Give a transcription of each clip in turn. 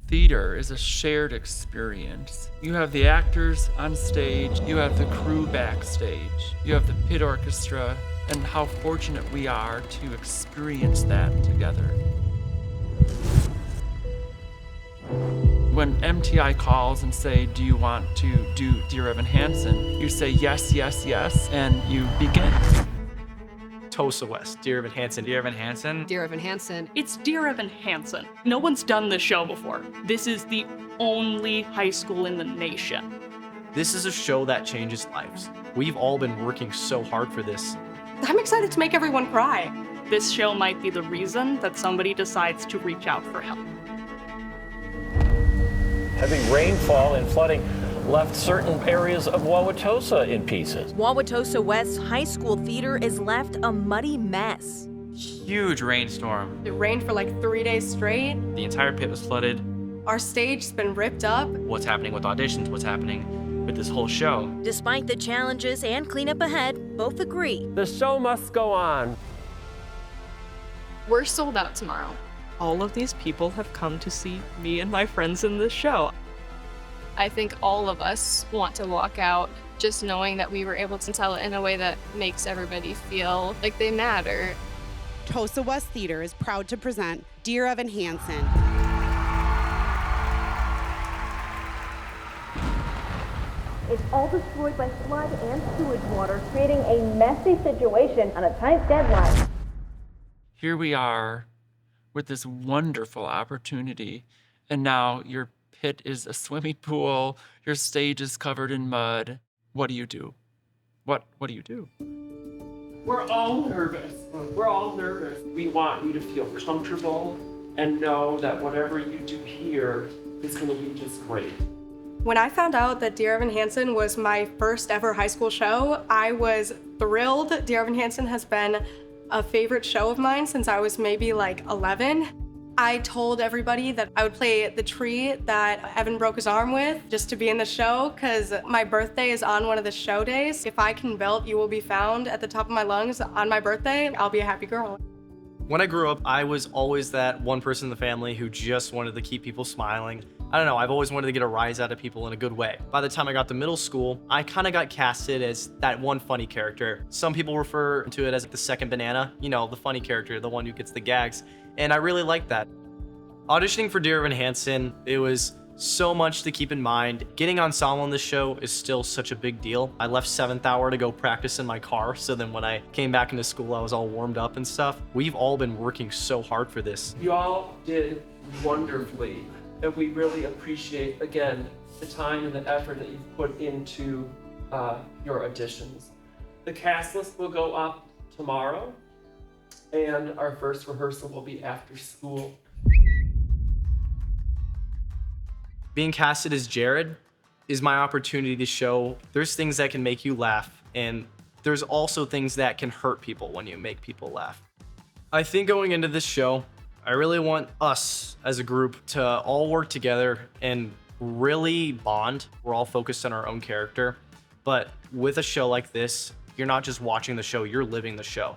Theater is a shared experience. You have the actors on stage, you have the crew backstage, you have the pit orchestra, and how fortunate we are to experience that together. When MTI calls and say, do you want to do Dear Evan Hansen? You say yes, yes, yes, and you begin. Tosa West, Dear Evan Hansen. Dear Evan Hansen. Dear Evan Hansen. It's Dear Evan Hansen. No one's done this show before. This is the only high school in the nation. This is a show that changes lives. We've all been working so hard for this. I'm excited to make everyone cry. This show might be the reason that somebody decides to reach out for help. Heavy rainfall and flooding left certain areas of Wauwatosa in pieces. Wauwatosa West High School Theater is left a muddy mess. Huge rainstorm. It rained for like 3 days straight. The entire pit was flooded. Our stage's been ripped up. What's happening with auditions? What's happening with this whole show? Despite the challenges and cleanup ahead, both agree. The show must go on. We're sold out tomorrow. All of these people have come to see me and my friends in this show. I think all of us want to walk out just knowing that we were able to tell it in a way that makes everybody feel like they matter. Tosa West Theater is proud to present Dear Evan Hansen. It's all destroyed by flood and sewage water, creating a messy situation on a tight deadline. Here we are with this wonderful opportunity, and now your pit is a swimming pool, your stage is covered in mud. What do you do? What do you do? We're all nervous. We're all nervous. We want you to feel comfortable and know that whatever you do here is going to be just great. When I found out that Dear Evan Hansen was my first ever high school show, I was thrilled. Dear Evan Hansen has been a favorite show of mine since I was maybe like 11. I told everybody that I would play the tree that Evan broke his arm with just to be in the show, because my birthday is on one of the show days. If I can belt, you will be found at the top of my lungs on my birthday. I'll be a happy girl. When I grew up, I was always that one person in the family who just wanted to keep people smiling. I don't know, I've always wanted to get a rise out of people in a good way. By the time I got to middle school, I kind of got casted as that one funny character. Some people refer to it as the second banana, you know, the funny character, the one who gets the gags, and I really liked that. Auditioning for Dear Evan Hansen, it was so much to keep in mind. Getting ensemble in this show is still such a big deal. I left 7th hour to go practice in my car, so then when I came back into school, I was all warmed up and stuff. We've all been working so hard for this. You all did wonderfully, and we really appreciate, again, the time and the effort that you've put into your auditions. The cast list will go up tomorrow, and our first rehearsal will be after school. Being casted as Jared is my opportunity to show there's things that can make you laugh, and there's also things that can hurt people when you make people laugh. I think going into this show, I really want us as a group to all work together and really bond. We're all focused on our own character, but with a show like this, you're not just watching the show, you're living the show.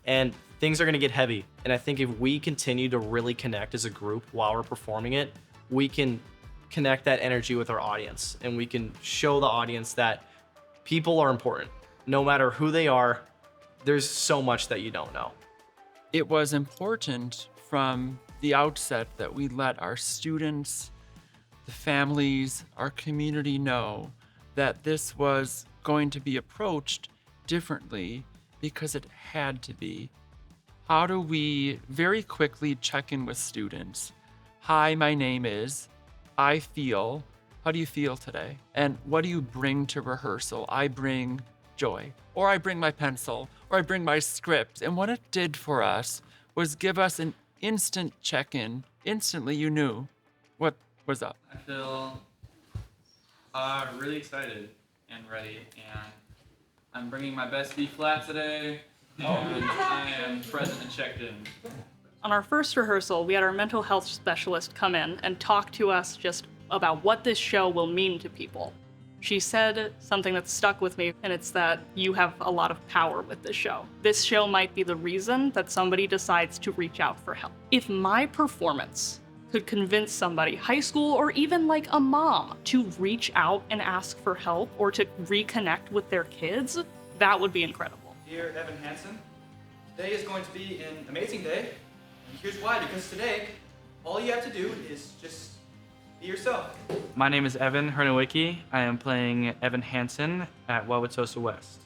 And things are gonna get heavy. And I think if we continue to really connect as a group while we're performing it, we can connect that energy with our audience, and we can show the audience that people are important. No matter who they are, there's so much that you don't know. It was important from the outset that we let our students, the families, our community know that this was going to be approached differently because it had to be. How do we very quickly check in with students? Hi, my name is, I feel, how do you feel today? And what do you bring to rehearsal? I bring joy, or I bring my pencil, or I bring my script. And what it did for us was give us an instant check-in. Instantly you knew what was up. I feel really excited and ready, and I'm bringing my best B flat today, and I am present and checked in. On our first rehearsal, we had our mental health specialist come in and talk to us just about what this show will mean to people. She said something that stuck with me, and it's that you have a lot of power with this show. This show might be the reason that somebody decides to reach out for help. If my performance could convince somebody, high school or even like a mom, to reach out and ask for help or to reconnect with their kids, that would be incredible. Dear Evan Hansen, today is going to be an amazing day. And here's why, because today, all you have to do is just be yourself. My name is Evan Hernowicki. I am playing Evan Hansen at Wauwatosa West.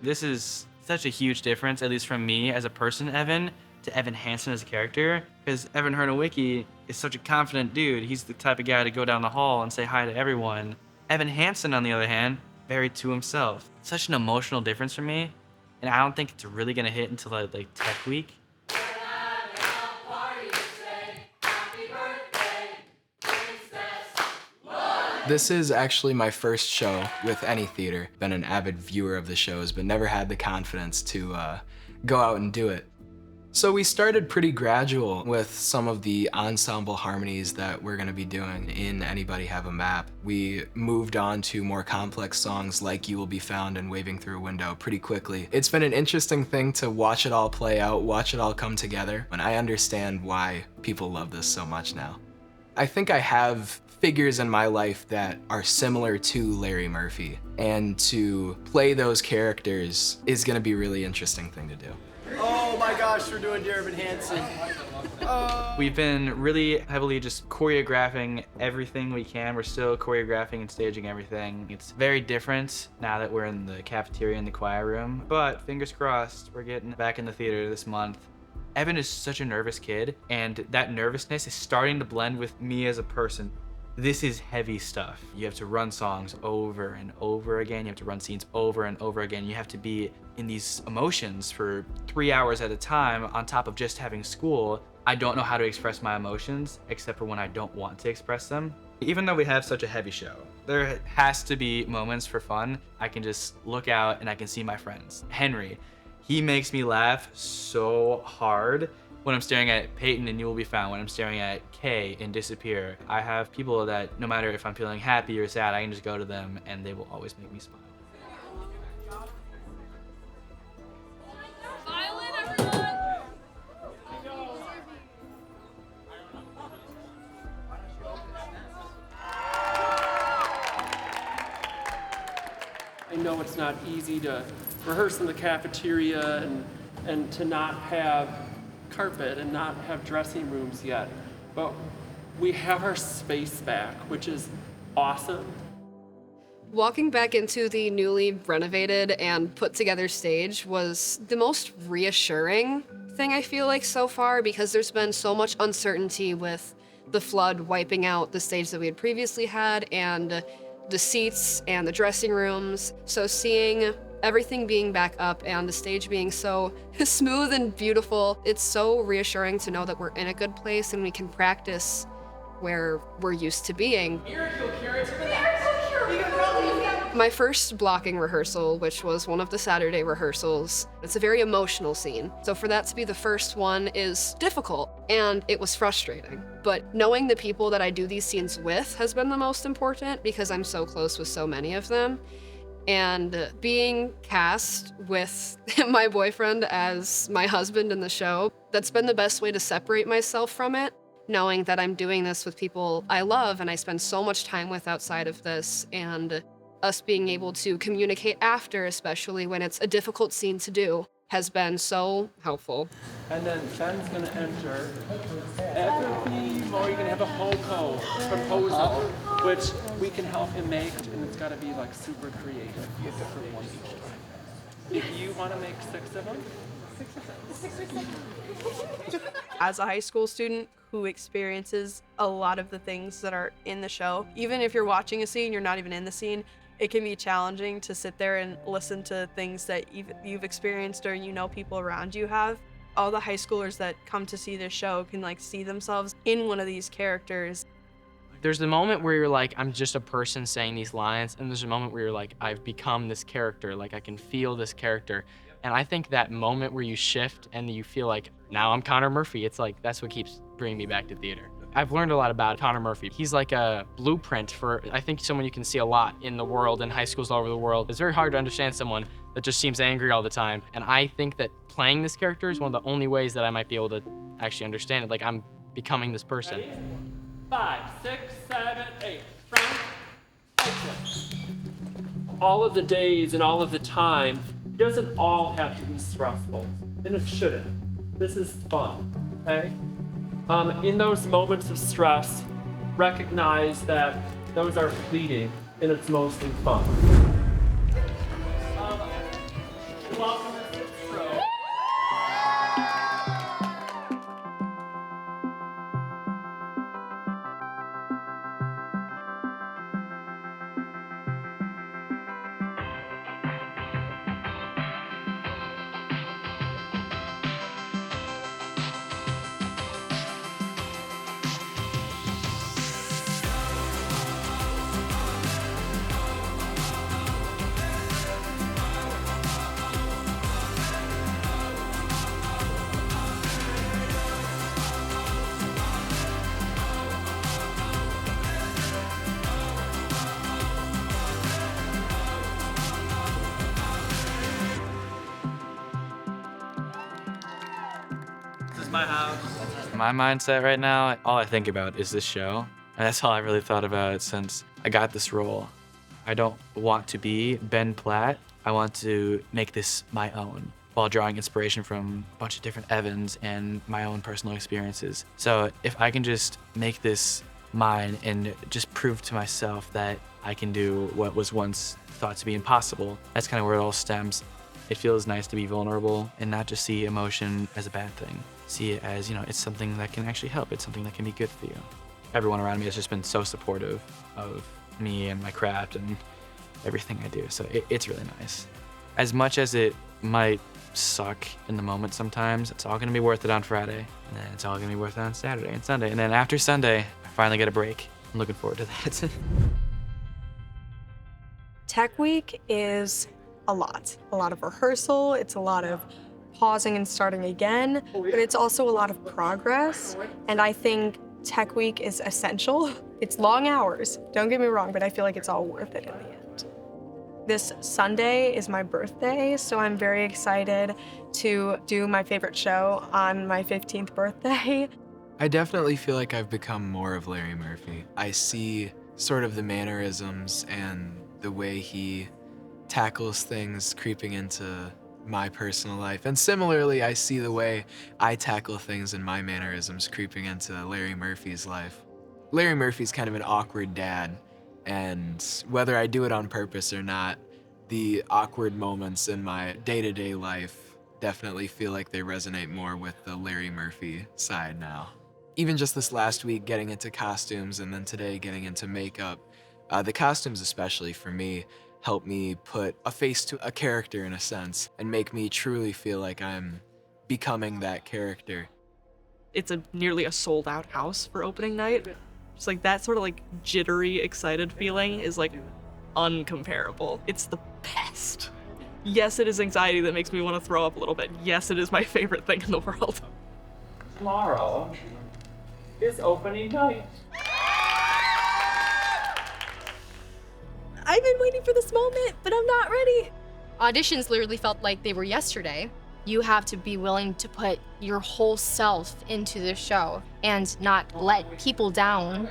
This is such a huge difference, at least from me as a person, Evan, to Evan Hansen as a character, because Evan Hernowicki is such a confident dude. He's the type of guy to go down the hall and say hi to everyone. Evan Hansen, on the other hand, very to himself. Such an emotional difference for me, and I don't think it's really gonna hit until like Tech Week. This is actually my first show with any theater. Been an avid viewer of the shows, but never had the confidence to go out and do it. So we started pretty gradual with some of the ensemble harmonies that we're gonna be doing in Anybody Have a Map. We moved on to more complex songs like You Will Be Found and Waving Through a Window pretty quickly. It's been an interesting thing to watch it all play out, watch it all come together, and I understand why people love this so much now. I think I have figures in my life that are similar to Larry Murphy, and to play those characters is gonna be a really interesting thing to do. Oh my gosh, we're doing Dear Evan Hansen. We've been really heavily just choreographing everything we can. We're still choreographing and staging everything. It's very different now that we're in the cafeteria and the choir room, but fingers crossed, we're getting back in the theater this month. Evan is such a nervous kid, and that nervousness is starting to blend with me as a person. This is heavy stuff. You have to run songs over and over again. You have to run scenes over and over again. You have to be in these emotions for 3 hours at a time on top of just having school. I don't know how to express my emotions except for when I don't want to express them. Even though we have such a heavy show, there has to be moments for fun. I can just look out and I can see my friends. Henry, he makes me laugh so hard when I'm staring at Peyton and You Will Be Found, when I'm staring at Kay in Disappear. I have people that no matter if I'm feeling happy or sad, I can just go to them and they will always make me smile. I know it's not easy to rehearse in the cafeteria and to not have carpet and not have dressing rooms yet, but we have our space back, which is awesome. Walking back into the newly renovated and put together stage was the most reassuring thing I feel like so far, because there's been so much uncertainty with the flood wiping out the stage that we had previously had and the seats and the dressing rooms. So seeing everything being back up and the stage being so smooth and beautiful, it's so reassuring to know that we're in a good place and we can practice where we're used to being. My first blocking rehearsal, which was one of the Saturday rehearsals, it's a very emotional scene. So for that to be the first one is difficult, and it was frustrating. But knowing the people that I do these scenes with has been the most important, because I'm so close with so many of them. And being cast with my boyfriend as my husband in the show, that's been the best way to separate myself from it, knowing that I'm doing this with people I love and I spend so much time with outside of this, and us being able to communicate after, especially when it's a difficult scene to do, has been so helpful. And then Ben's gonna enter. Every more you're gonna have a HOCO proposal, which we can help him make, and it's gotta be like super creative. You have to for one each time. If you wanna make 6 of them, 6 of them. As a high school student who experiences a lot of the things that are in the show, even if you're watching a scene, you're not even in the scene, it can be challenging to sit there and listen to things that you've experienced or people around you have. All the high schoolers that come to see this show can see themselves in one of these characters. There's the moment where you're like, I'm just a person saying these lines, and there's a moment where you're like, I've become this character, like I can feel this character. And I think that moment where you shift and you feel like, now I'm Connor Murphy, it's like, that's what keeps bringing me back to theater. I've learned a lot about Connor Murphy. He's like a blueprint for, I think, someone you can see a lot in the world, in high schools all over the world. It's very hard to understand someone that just seems angry all the time. And I think that playing this character is one of the only ways that I might be able to actually understand it. Like, I'm becoming this person. 5, 6, 7, 8. Front, exit. All of the days and all of the time, it doesn't all have to be stressful, and it shouldn't. This is fun, okay? In those moments of stress, recognize that those are fleeting and it's mostly fun. Welcome to Sixth Row. My house. My mindset right now, all I think about is this show. And that's all I really thought about since I got this role. I don't want to be Ben Platt. I want to make this my own while drawing inspiration from a bunch of different Evans and my own personal experiences. So if I can just make this mine and just prove to myself that I can do what was once thought to be impossible, that's kind of where it all stems. It feels nice to be vulnerable and not just see emotion as a bad thing. See it as, it's something that can actually help. It's something that can be good for you. Everyone around me has just been so supportive of me and my craft and everything I do. So it's really nice. As much as it might suck in the moment sometimes, it's all gonna be worth it on Friday. And then it's all gonna be worth it on Saturday and Sunday. And then after Sunday, I finally get a break. I'm looking forward to that. Tech Week is a lot of rehearsal. It's a lot of pausing and starting again, but it's also a lot of progress. And I think Tech Week is essential. It's long hours, don't get me wrong, but I feel like it's all worth it in the end. This Sunday is my birthday, so I'm very excited to do my favorite show on my 15th birthday. I definitely feel like I've become more of Larry Murphy. I see sort of the mannerisms and the way he tackles things creeping into my personal life. And similarly, I see the way I tackle things and my mannerisms creeping into Larry Murphy's life. Larry Murphy's kind of an awkward dad, and whether I do it on purpose or not, the awkward moments in my day-to-day life definitely feel like they resonate more with the Larry Murphy side now. Even just this last week getting into costumes and then today getting into makeup, the costumes especially for me help me put a face to a character in a sense and make me truly feel like I'm becoming that character. It's nearly a sold out house for opening night. Just like that sort of like jittery, excited feeling is like uncomparable. It's the best. Yes, it is anxiety that makes me want to throw up a little bit. Yes, it is my favorite thing in the world. Tomorrow is opening night. I've been waiting for this moment, but I'm not ready. Auditions literally felt like they were yesterday. You have to be willing to put your whole self into the show and not let people down.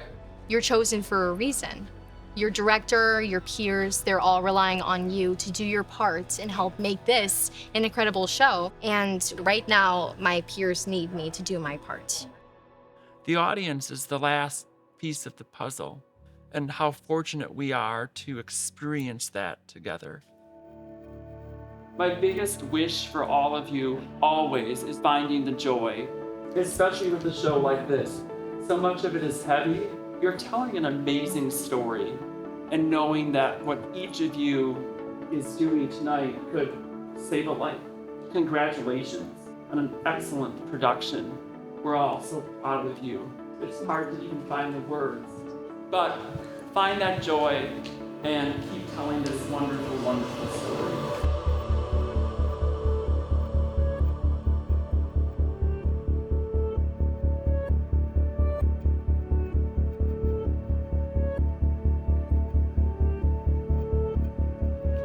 You're chosen for a reason. Your director, your peers, they're all relying on you to do your part and help make this an incredible show. And right now, my peers need me to do my part. The audience is the last piece of the puzzle, and how fortunate we are to experience that together. My biggest wish for all of you always is finding the joy, especially with a show like this. So much of it is heavy. You're telling an amazing story, and knowing that what each of you is doing tonight could save a life. Congratulations on an excellent production. We're all so proud of you. It's hard to even find the words. But find that joy and keep telling this wonderful, wonderful story.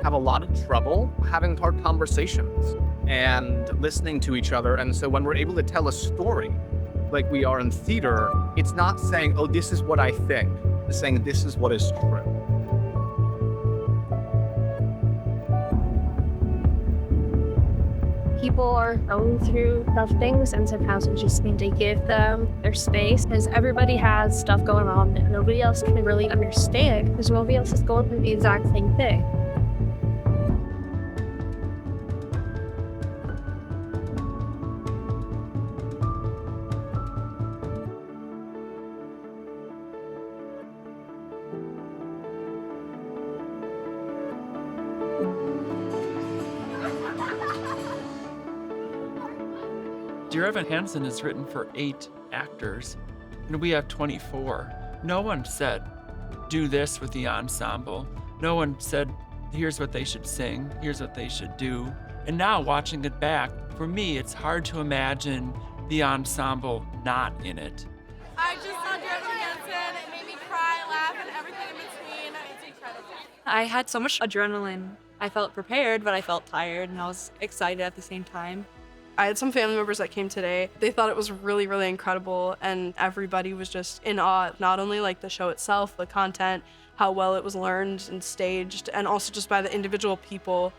Have a lot of trouble having hard conversations and listening to each other. And so when we're able to tell a story like we are in theater, It's not saying, oh, this is what I think. It's saying this is what is true. People are going through tough things, and sometimes we just need to give them their space, because everybody has stuff going on that nobody else can really understand, because nobody else is going through the exact same thing. Dear Evan Hansen is written for 8 actors, and we have 24. No one said, do this with the ensemble. No one said, here's what they should sing, here's what they should do. And now watching it back, for me, it's hard to imagine the ensemble not in it. I just saw Dear Evan Hansen. It made me cry, laugh, and everything in between. It's incredible. I had so much adrenaline. I felt prepared, but I felt tired, and I was excited at the same time. I had some family members that came today. They thought it was really, really incredible, and everybody was just in awe, not only like the show itself, the content, how well it was learned and staged, and also just by the individual people.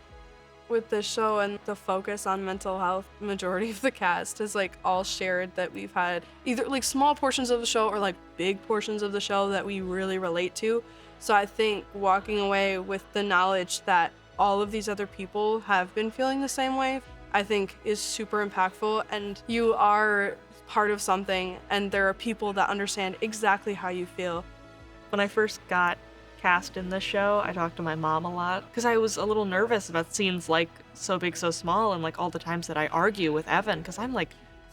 With this show and the focus on mental health, majority of the cast has like all shared that we've had either like small portions of the show or like big portions of the show that we really relate to. So I think walking away with the knowledge that all of these other people have been feeling the same way, I think is super impactful, and you are part of something, and there are people that understand exactly how you feel. When I first got cast in this show, I talked to my mom a lot because I was a little nervous about scenes like So Big, So Small, and like all the times that I argue with Evan because I'm like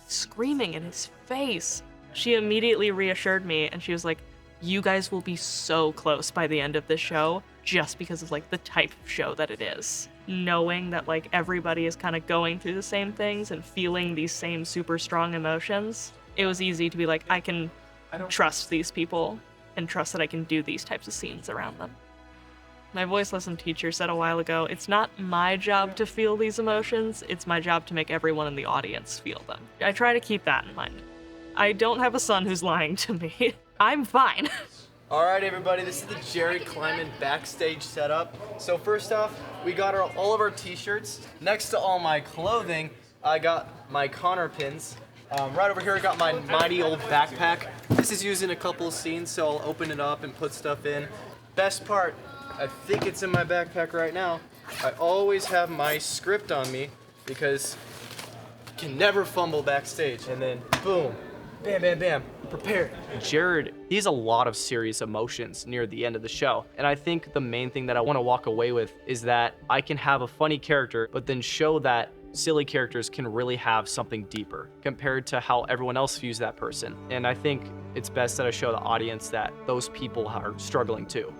screaming in his face. She immediately reassured me, and she was like, you guys will be so close by the end of this show just because of like the type of show that it is. Knowing that like everybody is kind of going through the same things and feeling these same super strong emotions, it was easy to be like, I can trust these people and trust that I can do these types of scenes around them. My voice lesson teacher said a while ago, it's not my job to feel these emotions, it's my job to make everyone in the audience feel them. I try to keep that in mind. I don't have a son who's lying to me. I'm fine. All right, everybody, this is the Jerry Kleiman backstage setup. So first off, we got all of our t-shirts. Next to all my clothing, I got my Connor pins. Right over here, I got my mighty old backpack. This is used in a couple scenes, so I'll open it up and put stuff in. Best part, I think it's in my backpack right now. I always have my script on me because you can never fumble backstage. And then boom, bam, bam, bam, prepared. Jared, he has a lot of serious emotions near the end of the show. And I think the main thing that I want to walk away with is that I can have a funny character, but then show that silly characters can really have something deeper compared to how everyone else views that person. And I think it's best that I show the audience that those people are struggling too.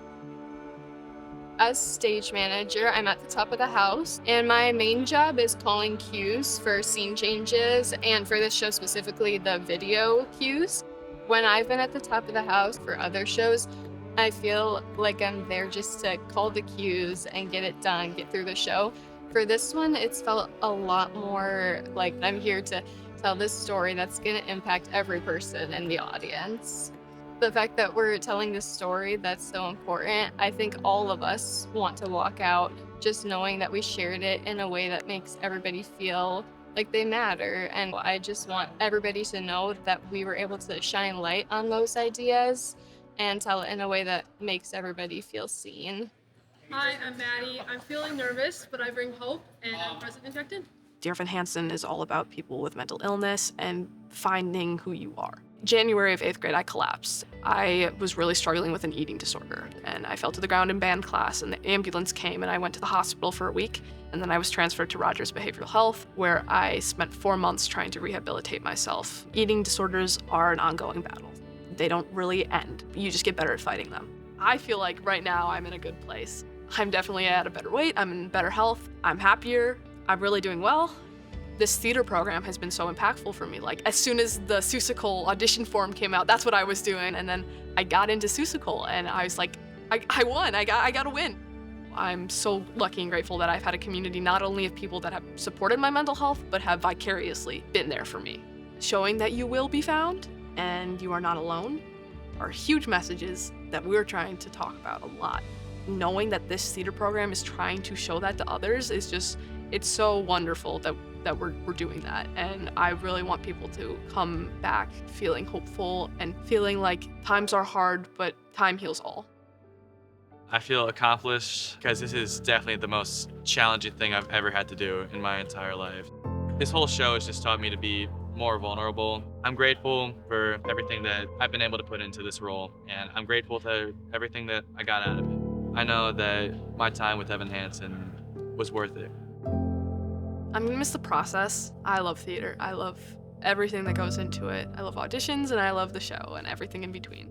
As stage manager, I'm at the top of the house, and my main job is calling cues for scene changes, and for this show specifically, the video cues. When I've been at the top of the house for other shows, I feel like I'm there just to call the cues and get it done, get through the show. For this one, it's felt a lot more like I'm here to tell this story that's gonna impact every person in the audience. The fact that we're telling this story that's so important, I think all of us want to walk out just knowing that we shared it in a way that makes everybody feel like they matter. And I just want everybody to know that we were able to shine light on those ideas and tell it in a way that makes everybody feel seen. Hi, I'm Maddie. I'm feeling nervous, but I bring hope, and I'm present and connected. Dear Evan Hansen is all about people with mental illness and finding who you are. January of 8th grade, I collapsed. I was really struggling with an eating disorder, and I fell to the ground in band class, and the ambulance came, and I went to the hospital for a week, and then I was transferred to Rogers Behavioral Health, where I spent 4 months trying to rehabilitate myself. Eating disorders are an ongoing battle. They don't really end. You just get better at fighting them. I feel like right now I'm in a good place. I'm definitely at a better weight, I'm in better health, I'm happier, I'm really doing well. This theater program has been so impactful for me. Like, as soon as the Seussical audition form came out, that's what I was doing. And then I got into Seussical, and I was like, I won, I got a win. I'm so lucky and grateful that I've had a community not only of people that have supported my mental health, but have vicariously been there for me. Showing that you will be found and you are not alone are huge messages that we're trying to talk about a lot. Knowing that this theater program is trying to show that to others is just, it's so wonderful that we're doing that. And I really want people to come back feeling hopeful and feeling like times are hard, but time heals all. I feel accomplished because this is definitely the most challenging thing I've ever had to do in my entire life. This whole show has just taught me to be more vulnerable. I'm grateful for everything that I've been able to put into this role, and I'm grateful for everything that I got out of it. I know that my time with Evan Hansen was worth it. I'm gonna miss the process. I love theater. I love everything that goes into it. I love auditions and I love the show and everything in between.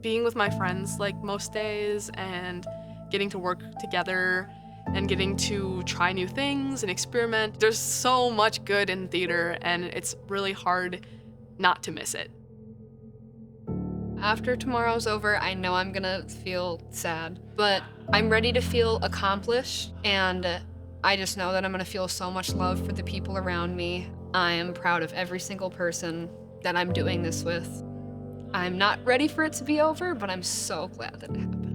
Being with my friends like most days and getting to work together and getting to try new things and experiment. There's so much good in theater and it's really hard not to miss it. After tomorrow's over, I know I'm gonna feel sad, but I'm ready to feel accomplished, and I just know that I'm gonna feel so much love for the people around me. I am proud of every single person that I'm doing this with. I'm not ready for it to be over, but I'm so glad that it happened.